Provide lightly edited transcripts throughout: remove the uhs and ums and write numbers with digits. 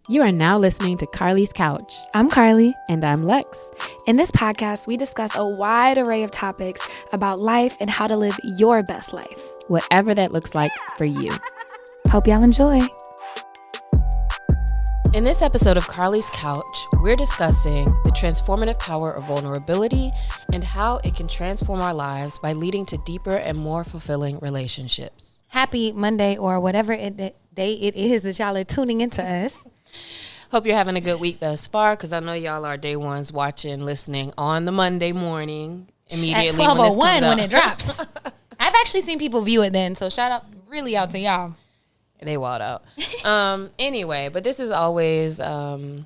You are now listening to Carlie's Couch. I'm Carlie. And I'm Lex. In this podcast, we discuss a wide array of topics about life and how to live your best life. Whatever that looks like for you. Hope y'all enjoy. In this episode of Carlie's Couch, we're discussing the transformative power of vulnerability and how it can transform our lives by leading to deeper and more fulfilling relationships. Happy Monday or whatever day it is that y'all are tuning into us. Hope you're having a good week thus far, because I know y'all are day ones watching, listening on the Monday morning immediately at 12:01 when it drops. I've actually seen people view it then, so shout out really out to y'all. They wild out. Anyway, but this is always a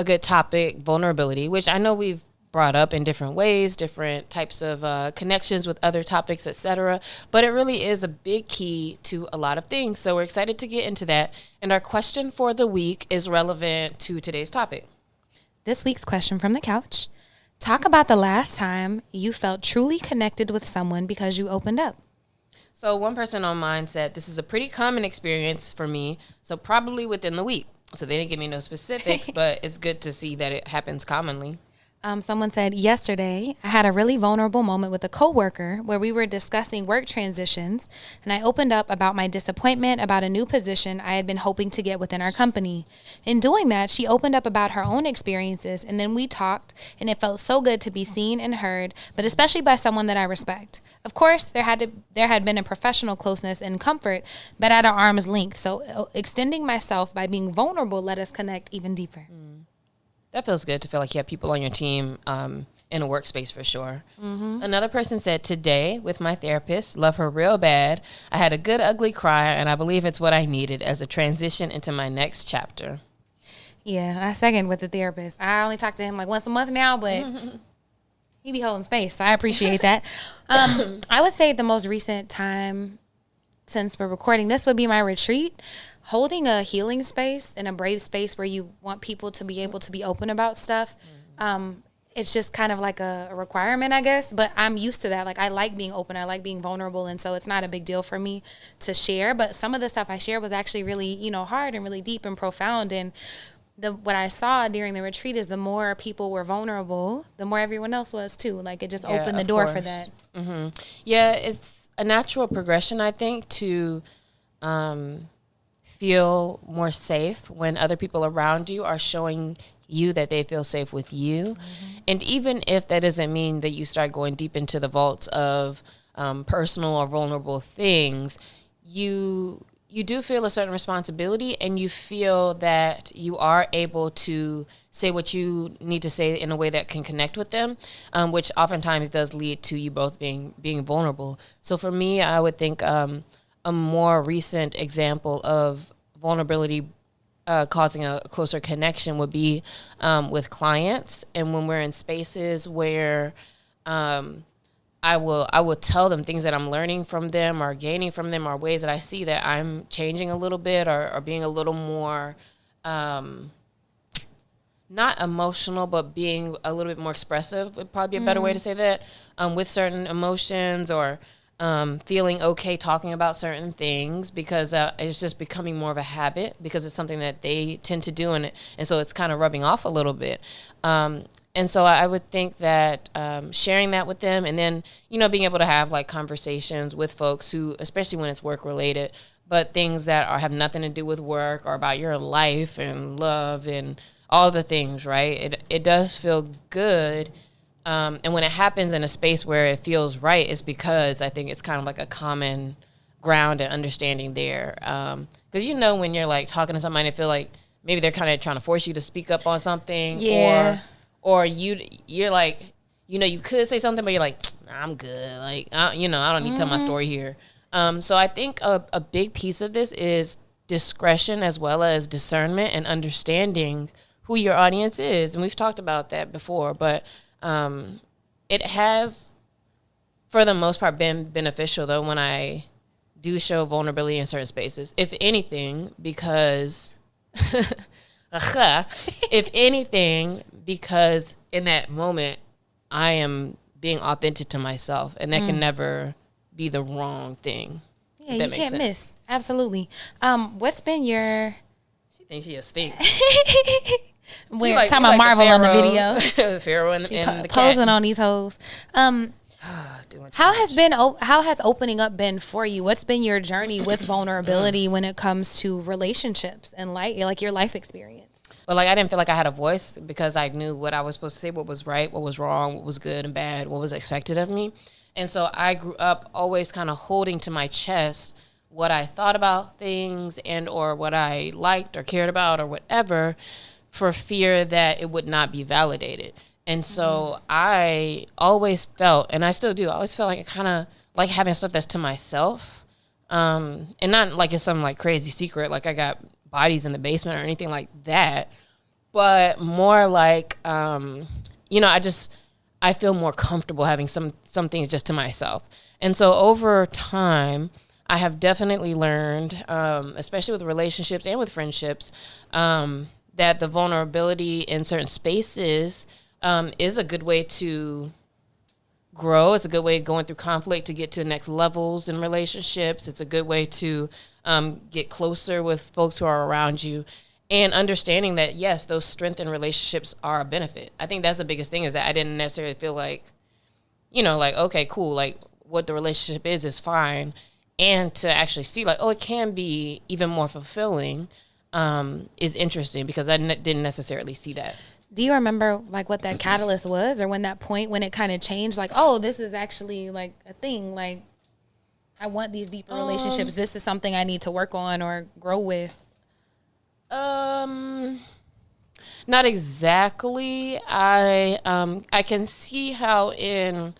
good topic, vulnerability, which I know we've brought up in different ways, different types of connections with other topics, etc. But it really is a big key to a lot of things. So we're excited to get into that. And our question for the week is relevant to today's topic. This week's question from the couch: talk about the last time you felt truly connected with someone because you opened up. So one person on mine said, this is a pretty common experience for me, so probably within the week. So they didn't give me no specifics, but it's good to see that it happens commonly. Someone said, yesterday, I had a really vulnerable moment with a coworker where we were discussing work transitions, and I opened up about my disappointment about a new position I had been hoping to get within our company. In doing that, she opened up about her own experiences, and then we talked, and it felt so good to be seen and heard, but especially by someone that I respect. Of course, there had been a professional closeness and comfort, but at an arm's length, so extending myself by being vulnerable let us connect even deeper. That feels good to feel like you have people on your team in a workspace for sure. Mm-hmm. Another person said, today with my therapist, love her real bad. I had a good ugly cry, and I believe it's what I needed as a transition into my next chapter. Yeah, I second with the therapist. I only talk to him like once a month now, but he be holding space, so I appreciate that. I would say the most recent time since we're recording this would be my retreat. Holding a healing space and a brave space where you want people to be able to be open about stuff. It's just kind of like a requirement, I guess, but I'm used to that. Like, I like being open. I like being vulnerable. And so it's not a big deal for me to share. But some of the stuff I shared was actually really, hard and really deep and profound. And what I saw during the retreat is the more people were vulnerable, the more everyone else was too. Like, it just opened the door for that. Mm-hmm. Yeah, it's a natural progression, I think, to feel more safe when other people around you are showing you that they feel safe with you. Mm-hmm. And even if that doesn't mean that you start going deep into the vaults of personal or vulnerable things, you do feel a certain responsibility, and you feel that you are able to say what you need to say in a way that can connect with them, which oftentimes does lead to you both being vulnerable. So for me, I would think a more recent example of vulnerability causing a closer connection would be with clients, and when we're in spaces where I will tell them things that I'm learning from them or gaining from them, or ways that I see that I'm changing a little bit or being a little more not emotional, but being a little bit more expressive would probably be a better way to say that, with certain emotions, or feeling okay talking about certain things, because it's just becoming more of a habit, because it's something that they tend to do, and so it's kind of rubbing off a little bit. And so I would think that sharing that with them, and then, being able to have like conversations with folks who, especially when it's work related, but things that have nothing to do with work or about your life and love and all the things, right? It does feel good. And when it happens in a space where it feels right, it's because I think it's kind of like a common ground and understanding there. Because when you're like talking to somebody and feel like maybe they're kind of trying to force you to speak up on something, or you're like, you could say something, but you're like, I'm good. Like, I don't need to tell my story here. So I think a big piece of this is discretion, as well as discernment and understanding who your audience is. And we've talked about that before, but it has, for the most part, been beneficial, though, when I do show vulnerability in certain spaces. If anything, because because in that moment, I am being authentic to myself, and that can never be the wrong thing. Yeah, you can't miss. Absolutely. What's been your think she a sphinx. We're talking about Marvel on the video. The Pharaoh and the posing cat. on these hoes. How has opening up been for you? What's been your journey with vulnerability when it comes to relationships and like your life experience? But like I didn't feel like I had a voice because I knew what I was supposed to say, what was right, what was wrong, what was good and bad, what was expected of me. And so I grew up always kind of holding to my chest what I thought about things and or what I liked or cared about or whatever, for fear that it would not be validated. And so I always felt, and I still do, I always felt like I kind of like having stuff that's to myself. And not like it's some like crazy secret, like I got bodies in the basement or anything like that, but more like, I feel more comfortable having some things just to myself. And so over time, I have definitely learned, especially with relationships and with friendships, that the vulnerability in certain spaces is a good way to grow. It's a good way of going through conflict to get to the next levels in relationships. It's a good way to get closer with folks who are around you, and understanding that, yes, those strengthened relationships are a benefit. I think that's the biggest thing, is that I didn't necessarily feel like, like, okay, cool, like what the relationship is fine. And to actually see like, oh, it can be even more fulfilling is interesting, because I didn't necessarily see that. Do you remember like what that catalyst was, or when that point when it kind of changed, like, oh, this is actually like a thing, like I want these deeper relationships, this is something I need to work on or grow with? Not exactly. I can see how in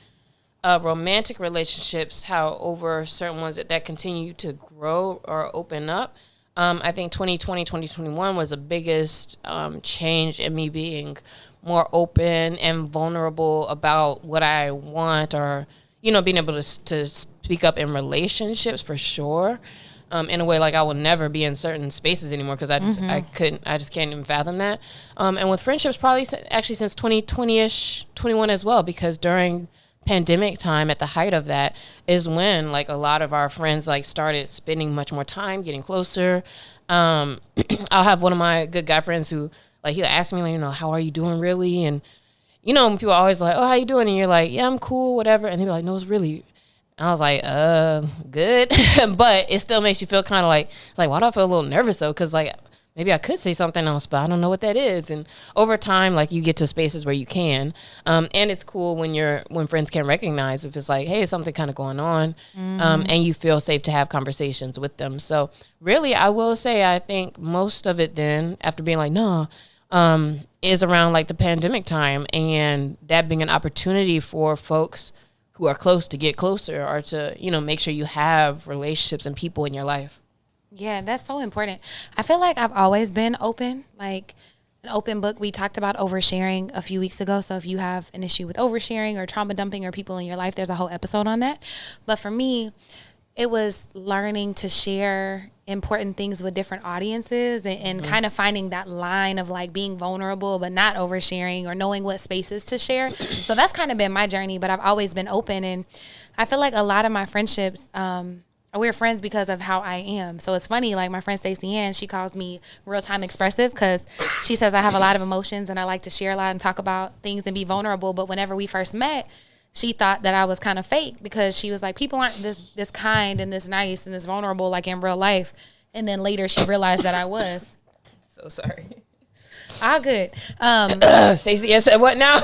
romantic relationships, how over certain ones that continue to grow or open up. I think 2020, 2021 was the biggest change in me being more open and vulnerable about what I want, or, being able to speak up in relationships for sure. In a way like I will never be in certain spaces anymore, because I just can't even fathom that. And with friendships, probably actually since 2020-ish, 21 as well, because during pandemic time, at the height of that, is when like a lot of our friends like started spending much more time getting closer. I'll have one of my good guy friends who like, he'll ask me like, how are you doing really? And people are always like, oh, how you doing? And you're like, yeah, I'm cool, whatever. And he'll be like, no, it's really. And I was like, good. But it still makes you feel kind of like, it's like, why do I feel a little nervous though? Because like, maybe I could say something else, but I don't know what that is. And over time, like you get to spaces where you can. And it's cool when friends can recognize if it's like, hey, something kind of going on. And you feel safe to have conversations with them. So really, I will say, I think most of it then, after being like, no, is around like the pandemic time, and that being an opportunity for folks who are close to get closer, or to, make sure you have relationships and people in your life. Yeah, that's so important. I feel like I've always been open, like an open book. We talked about oversharing a few weeks ago. So if you have an issue with oversharing or trauma dumping or people in your life, there's a whole episode on that. But for me, it was learning to share important things with different audiences, and kind of finding that line of like being vulnerable but not oversharing, or knowing what spaces to share. So that's kind of been my journey, but I've always been open. And I feel like a lot of my friendships, we're friends because of how I am. So it's funny, like my friend Stacey Ann, she calls me real-time expressive, because she says I have a lot of emotions and I like to share a lot and talk about things and be vulnerable. But whenever we first met, she thought that I was kind of fake, because she was like, people aren't this kind and this nice and this vulnerable like in real life. And then later she realized that I was. So sorry. All good. Stacey said what now?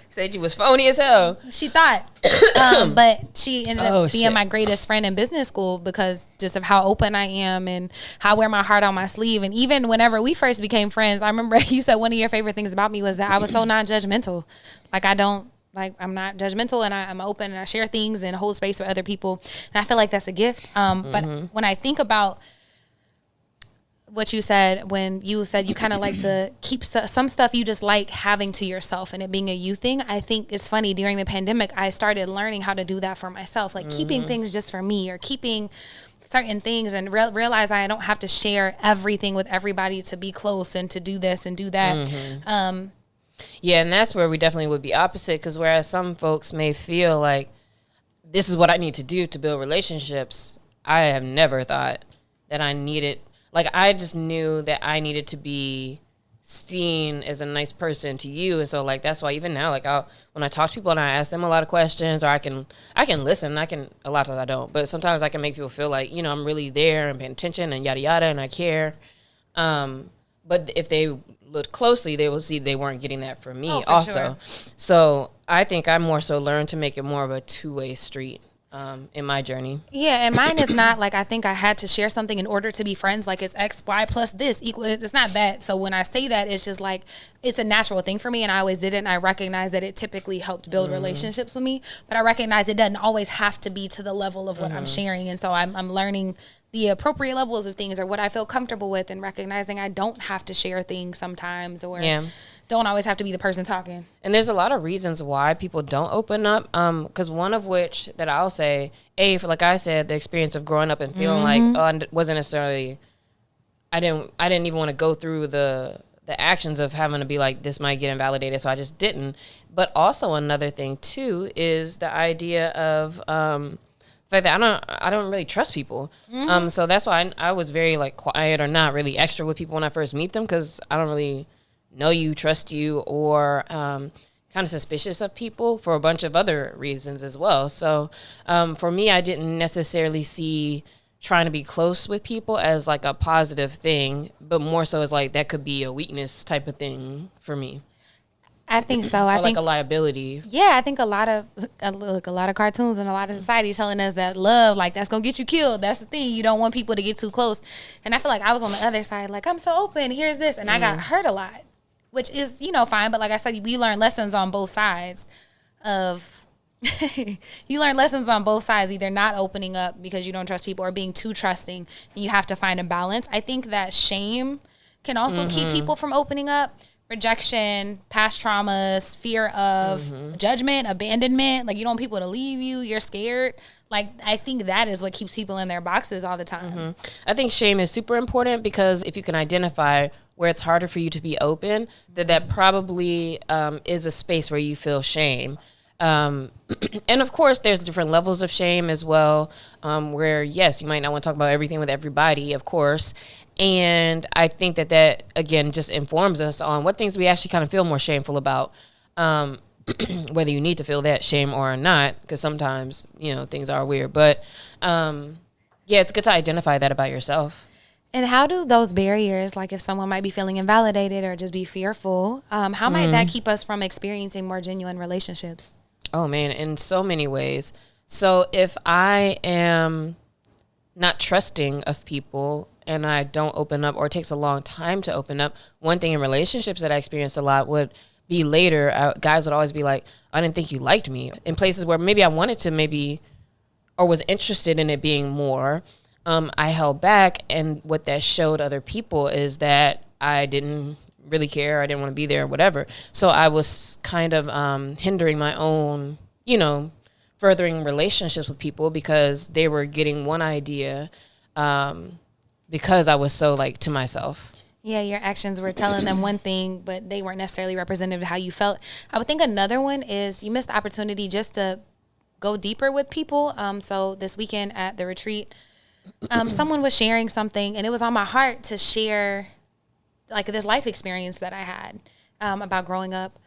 Said you was phony as hell. She thought. But she ended up being my greatest friend in business school, because just of how open I am and how I wear my heart on my sleeve. And even whenever we first became friends, I remember you said one of your favorite things about me was that I was so non-judgmental. Like I'm not judgmental, and I'm open, and I share things and hold space for other people. And I feel like that's a gift. But when I think about what you said, when you said you kind of like to keep some stuff you just like having to yourself, and it being a you thing, I think it's funny, during the pandemic, I started learning how to do that for myself, like keeping things just for me, or keeping certain things, and realize I don't have to share everything with everybody to be close and to do this and do that. Yeah, and that's where we definitely would be opposite, because whereas some folks may feel like this is what I need to do to build relationships, I have never thought that I needed. like I just knew that I needed to be seen as a nice person to you, and so like that's why even now, like when I talk to people and I ask them a lot of questions, or I can listen. A lot of times I don't, but sometimes I can make people feel like, I'm really there and paying attention and yada yada, and I care. But if they look closely, they will see they weren't getting that from me also. Sure. So I think I more so learned to make it more of a two-way street. In my journey. Yeah, and mine is not like I think I had to share something in order to be friends. Like it's X, Y plus this equal. It's not that. So when I say that, it's just like it's a natural thing for me, and I always did it. And I recognize that it typically helped build relationships with me. But I recognize it doesn't always have to be to the level of what I'm sharing. And so I'm learning the appropriate levels of things or what I feel comfortable with, and recognizing I don't have to share things sometimes, or don't always have to be the person talking. And there's a lot of reasons why people don't open up. Because one of which that I'll say, for like I said, the experience of growing up and feeling like, I wasn't necessarily, I didn't even want to go through the actions of having to be like, this might get invalidated, so I just didn't. But also another thing too is the idea of the fact that I don't really trust people. So that's why I was very like quiet or not really extra with people when I first meet them, because I don't really know you, trust you, or kind of suspicious of people for a bunch of other reasons as well. So for me, I didn't necessarily see trying to be close with people as like a positive thing, but more so as like that could be a weakness type of thing for me. I think so. I think like a liability. Yeah, I think a lot of cartoons and a lot of society telling us that love, like that's gonna get you killed. That's the thing. You don't want people to get too close. And I feel like I was on the other side, like I'm so open. Here's this, and I got hurt a lot, which is fine. But like I said, we learn lessons on both sides of. You learn lessons on both sides, either not opening up because you don't trust people or being too trusting, and you have to find a balance. I think that shame can also keep people from opening up. Rejection, past traumas, fear of judgment, abandonment. Like you don't want people to leave you. You're scared. Like I think that is what keeps people in their boxes all the time. I think shame is super important, because if you can identify where it's harder for you to be open, that probably is a space where you feel shame. And of course, there's different levels of shame as well, where, yes, you might not want to talk about everything with everybody, of course. And I think that, again, just informs us on what things we actually kind of feel more shameful about, whether you need to feel that shame or not, because sometimes, things are weird. But, it's good to identify that about yourself. And how do those barriers, like if someone might be feeling invalidated or just be fearful, how might that keep us from experiencing more genuine relationships? Oh, man, in so many ways. So if I am not trusting of people and I don't open up, or it takes a long time to open up, one thing in relationships that I experienced a lot would be later, guys would always be like, I didn't think you liked me. In places where maybe I wanted to or was interested in it being more, I held back. And what that showed other people is that I didn't really care. I didn't want to be there or whatever. So I was kind of hindering my own, furthering relationships with people, because they were getting one idea because I was so like to myself. Yeah, your actions were telling them one thing, but they weren't necessarily representative of how you felt. I would think another one is you missed the opportunity just to go deeper with people. So this weekend at the retreat, someone was sharing something, and it was on my heart to share like this life experience that I had about growing up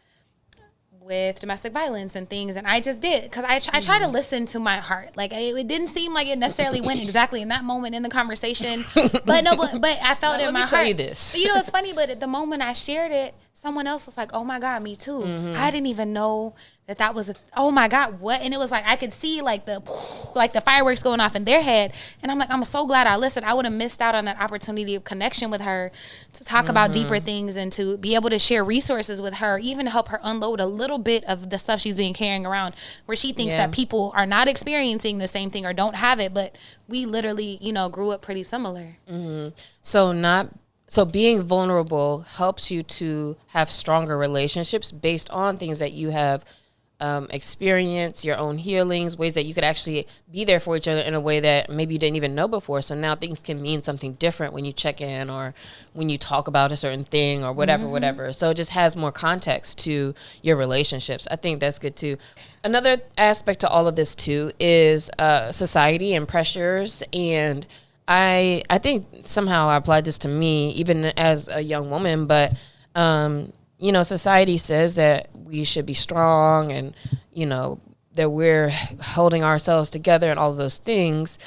with domestic violence and things. And I just did, because I try to listen to my heart. Like it didn't seem like it necessarily went exactly in that moment in the conversation, but I felt it in my heart. Tell you this. It's funny, but at the moment I shared it, someone else was like, oh my God, me too. I didn't even know that was oh my God, what? And it was like I could see like the fireworks going off in their head, and I'm like, I'm so glad I listened. I would have missed out on that opportunity of connection with her to talk about deeper things, and to be able to share resources with her, even to help her unload a little bit of the stuff she's been carrying around, where she thinks that people are not experiencing the same thing or don't have it, but we literally grew up pretty similar. So being vulnerable helps you to have stronger relationships based on things that you have experienced, your own healings, ways that you could actually be there for each other in a way that maybe you didn't even know before. So now things can mean something different when you check in, or when you talk about a certain thing, or whatever. So it just has more context to your relationships. I think that's good too. Another aspect to all of this too is society and pressures, and I think somehow I applied this to me even as a young woman, but society says that we should be strong and that we're holding ourselves together and all of those things,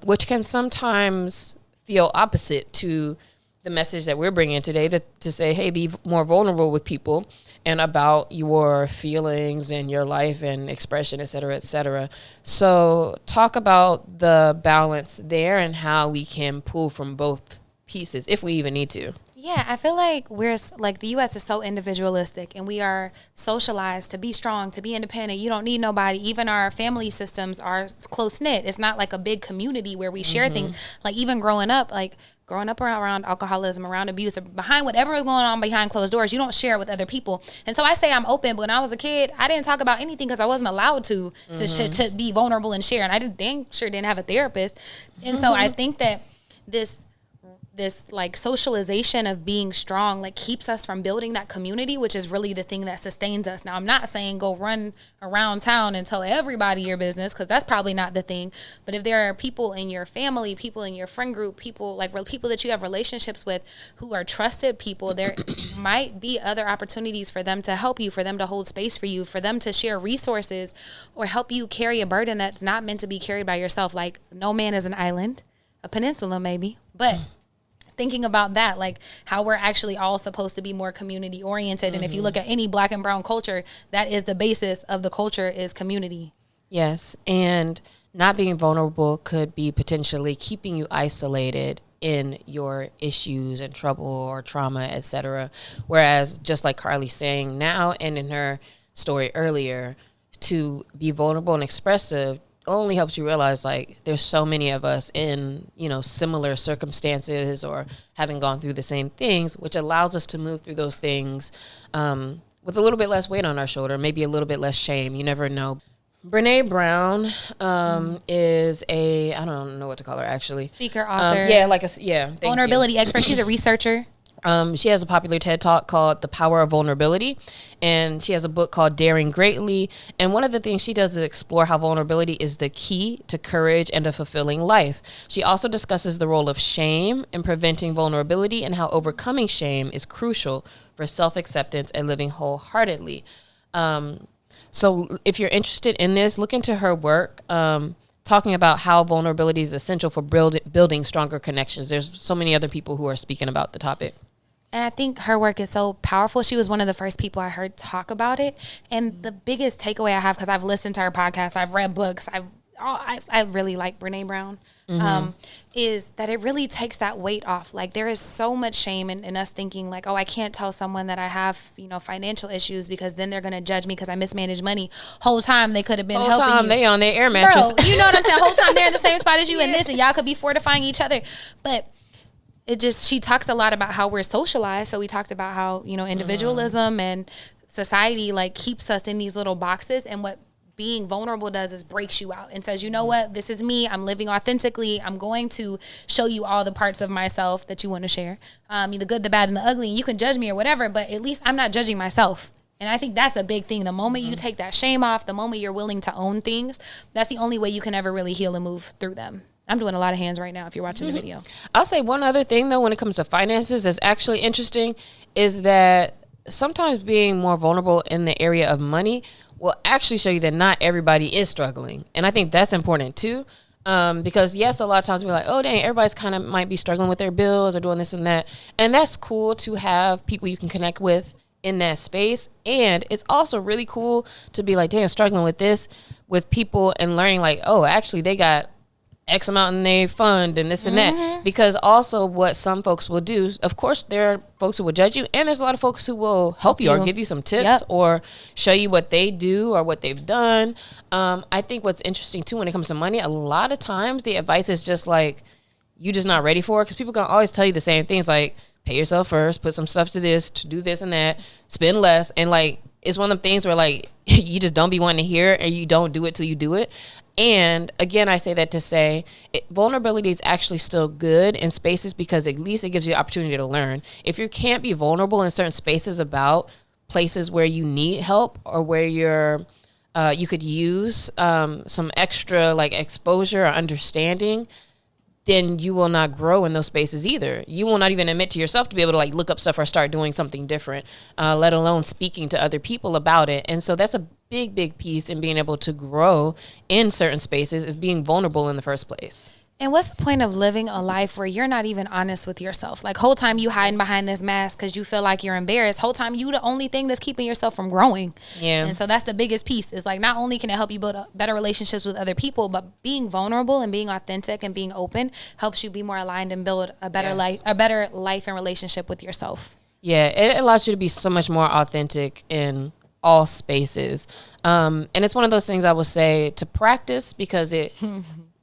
which can sometimes feel opposite to the message that we're bringing today to say, hey, be more vulnerable with people and about your feelings and your life and expression, et cetera, et cetera. So talk about the balance there and how we can pull from both pieces if we even need to. Yeah, I feel like the U.S. is so individualistic, and we are socialized to be strong, to be independent. You don't need nobody. Even our family systems are close knit. It's not like a big community where we share things. Like even growing up around alcoholism, around abuse, or behind whatever is going on behind closed doors, you don't share it with other people. And so I say I'm open, but when I was a kid, I didn't talk about anything because I wasn't allowed to be vulnerable and share. And I didn't have a therapist. And so I think that this like socialization of being strong like keeps us from building that community, which is really the thing that sustains us. Now, I'm not saying go run around town and tell everybody your business, because that's probably not the thing. But if there are people in your family, people in your friend group, people that you have relationships with who are trusted people, there might be other opportunities for them to help you, for them to hold space for you, for them to share resources or help you carry a burden that's not meant to be carried by yourself. Like no man is an island, a peninsula maybe, but thinking about that, like how we're actually all supposed to be more community oriented. And if you look at any Black and brown culture, that is the basis of the culture, is community. Yes. And not being vulnerable could be potentially keeping you isolated in your issues and trouble or trauma, etc. Whereas just like Carlie's saying now and in her story earlier, to be vulnerable and expressive only helps you realize like there's so many of us in similar circumstances or having gone through the same things, which allows us to move through those things with a little bit less weight on our shoulder, maybe a little bit less shame. You never know. Brene Brown is I don't know what to call her actually. Speaker, author. Vulnerability expert. She's a researcher. She has a popular TED Talk called The Power of Vulnerability, and she has a book called Daring Greatly. And one of the things she does is explore how vulnerability is the key to courage and a fulfilling life. She also discusses the role of shame in preventing vulnerability and how overcoming shame is crucial for self-acceptance and living wholeheartedly. So if you're interested in this, look into her work, talking about how vulnerability is essential for building stronger connections. There's so many other people who are speaking about the topic. And I think her work is so powerful. She was one of the first people I heard talk about it. And the biggest takeaway I have, because I've listened to her podcast, I've read books, I really like Brene Brown, is that it really takes that weight off. Like there is so much shame in us thinking like, oh, I can't tell someone that I have, financial issues because then they're going to judge me because I mismanage money. Whole time they could have been helping you. They on their air mattress. Bro, you know what I'm saying? Whole time they're in the same spot as you and this, and y'all could be fortifying each other. But she talks a lot about how we're socialized. So we talked about how, individualism and society like keeps us in these little boxes, and what being vulnerable does is breaks you out and says, you know what, this is me. I'm living authentically. I'm going to show you all the parts of myself that you want to share. The good, the bad, and the ugly. You can judge me or whatever, but at least I'm not judging myself. And I think that's a big thing. The moment you take that shame off, the moment you're willing to own things, that's the only way you can ever really heal and move through them. I'm doing a lot of hands right now if you're watching the video. I'll say one other thing, though, when it comes to finances that's actually interesting is that sometimes being more vulnerable in the area of money will actually show you that not everybody is struggling. And I think that's important, too. Because, yes, a lot of times we're like, oh, dang, everybody's kind of might be struggling with their bills or doing this and that. And that's cool to have people you can connect with in that space. And it's also really cool to be like, damn, struggling with this with people and learning like, oh, actually they got X amount in their fund and this and that. Because also what some folks will do, of course, there are folks who will judge you, and there's a lot of folks who will help you or give you some tips or show you what they do or what they've done. I think what's interesting too when it comes to money, a lot of times the advice is just like, you just not ready for it, because people can always tell you the same things like, pay yourself first, put some stuff to this, to do this and that, spend less. And like, it's one of them things where like, you just don't be wanting to hear it and you don't do it till you do it. And again, I say that to say vulnerability is actually still good in spaces because at least it gives you the opportunity to learn. If you can't be vulnerable in certain spaces about places where you need help or where you could use some extra like exposure or understanding, then you will not grow in those spaces either. You will not even admit to yourself to be able to like look up stuff or start doing something different, let alone speaking to other people about it. And so that's a big piece in being able to grow in certain spaces, is being vulnerable in the first place. And what's the point of living a life where you're not even honest with yourself? Like, whole time you hiding behind this mask because you feel like you're embarrassed. Whole time you the only thing that's keeping yourself from growing. Yeah. And so that's the biggest piece, is like, not only can it help you build better relationships with other people, but being vulnerable and being authentic and being open helps you be more aligned and build a better life and relationship with yourself. Yeah, it allows you to be so much more authentic in all spaces. And it's one of those things I would say to practice, because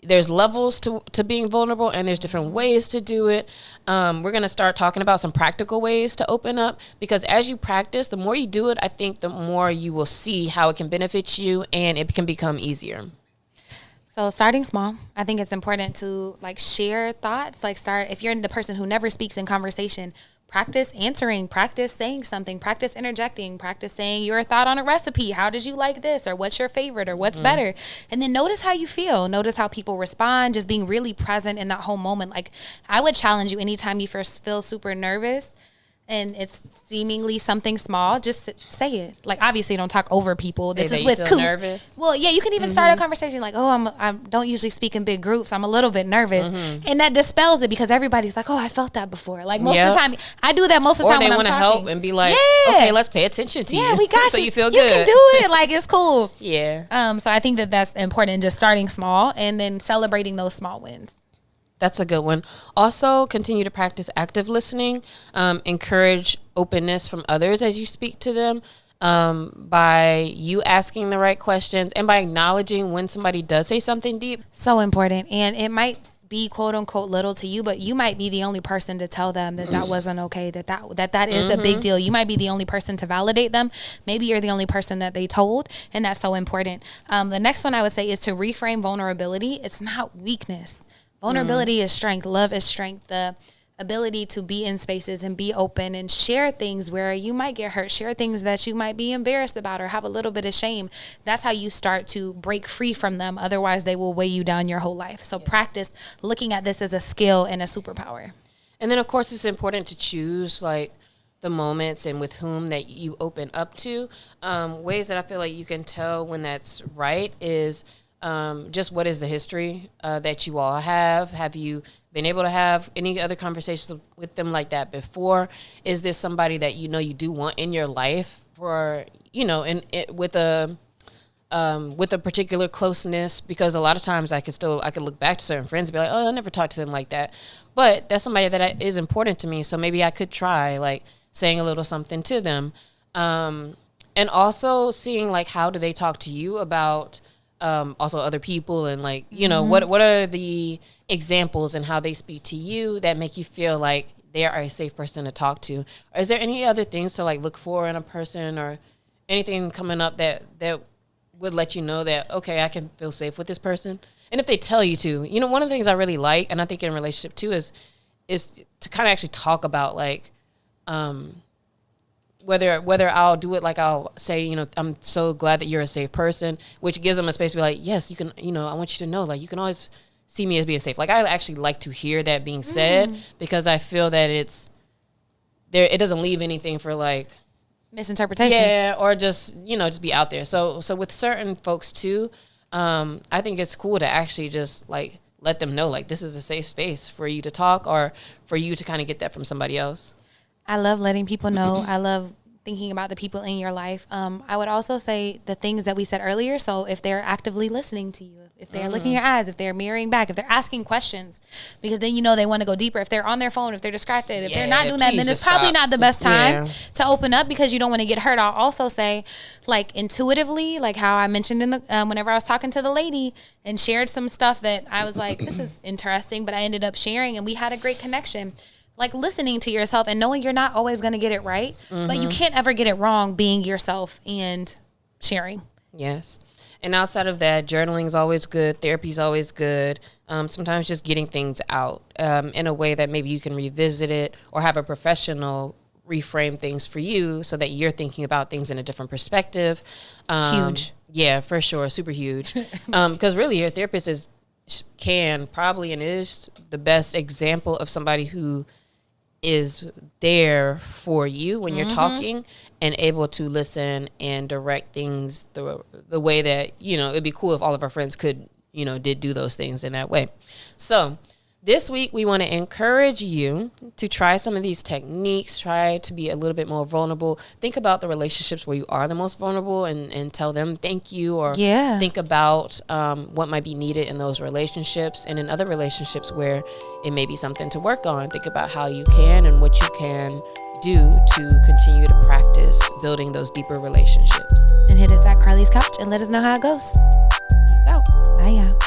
there's levels to being vulnerable, and there's different ways to do it. We're going to start talking about some practical ways to open up, because as you practice, the more you do it, I think the more you will see how it can benefit you, and it can become easier. So starting small, I think it's important to like share thoughts, like if you're the person who never speaks in conversation, practice answering, practice saying something, practice interjecting, practice saying your thought on a recipe. How did you like this? Or what's your favorite? Or what's better? And then notice how you feel. Notice how people respond, just being really present in that whole moment. Like, I would challenge you, anytime you first feel super nervous and it's seemingly something small, just say it. Like, obviously don't talk over people. This is with Coop. Nervous. Well, yeah, you can even start a conversation like, oh, I don't usually speak in big groups. I'm a little bit nervous. And that dispels it, because everybody's like, oh, I felt that before. Like, most of the time, I do that most of the time when I'm talking. Or they want to help and be like, okay, let's pay attention to you. Yeah, we got you. So you feel you good. You can do it. Like, it's cool. Yeah. So I think that's important, just starting small and then celebrating those small wins. That's a good one. Also, continue to practice active listening. Encourage openness from others as you speak to them, by you asking the right questions and by acknowledging when somebody does say something deep. So important. And it might be quote unquote little to you, but you might be the only person to tell them that wasn't okay, that is a big deal. You might be the only person to validate them. Maybe you're the only person that they told, and that's so important. The next one I would say is to reframe vulnerability. It's not weakness. Vulnerability is strength. Love is strength. The ability to be in spaces and be open and share things where you might get hurt, share things that you might be embarrassed about or have a little bit of shame. That's how you start to break free from them. Otherwise, they will weigh you down your whole life. So practice looking at this as a skill and a superpower. And then, of course, it's important to choose like the moments and with whom that you open up to. Ways that I feel like you can tell when that's right is just what is the history that you all have? Have you been able to have any other conversations with them like that before? Is this somebody that you know you do want in your life for, you know, with a particular closeness? Because a lot of times I could look back to certain friends and be like, oh, I never talked to them like that. But that's somebody that is important to me. So maybe I could try like saying a little something to them. And also seeing like, how do they talk to you about also other people, and like, you know, what are the examples and how they speak to you that make you feel like they are a safe person to talk to? Or is there any other things to like look for in a person, or anything coming up that would let you know that, okay, I can feel safe with this person? And if they tell you to, you know, one of the things I really like, and I think in a relationship too, is to kind of actually talk about like, whether I'll do it, like I'll say, you know, I'm so glad that you're a safe person, which gives them a space to be like, yes, you can, you know, I want you to know, like, you can always see me as being safe. Like, I actually like to hear that being said, because I feel that it doesn't leave anything for like misinterpretation. Yeah, or just, you know, just be out there. So with certain folks too, I think it's cool to actually just like let them know, like, this is a safe space for you to talk, or for you to kind of get that from somebody else. I love letting people know. I love thinking about the people in your life. I would also say the things that we said earlier. So if they're actively listening to you, if they're looking in your eyes, if they're mirroring back, if they're asking questions, because then you know they want to go deeper. If they're on their phone, if they're distracted, if they're not doing that, then it's probably not the best time to open up, because you don't want to get hurt. I'll also say, like, intuitively, like how I mentioned in the whenever I was talking to the lady and shared some stuff that I was like, this is interesting, but I ended up sharing and we had a great connection. Like, listening to yourself and knowing you're not always going to get it right, but you can't ever get it wrong being yourself and sharing. Yes. And outside of that, journaling is always good. Therapy is always good. Sometimes just getting things out in a way that maybe you can revisit it, or have a professional reframe things for you so that you're thinking about things in a different perspective. Huge. Yeah, for sure. Super huge. Because really your therapist is can probably and is the best example of somebody who is there for you when you're talking and able to listen and direct things the way that, it'd be cool if all of our friends could, did do those things in that way. So this week, we want to encourage you to try some of these techniques, try to be a little bit more vulnerable. Think about the relationships where you are the most vulnerable and tell them thank you, or think about what might be needed in those relationships, and in other relationships where it may be something to work on. Think about how you can and what you can do to continue to practice building those deeper relationships. And hit us at Carlie's Couch and let us know how it goes. Peace out. Bye, y'all.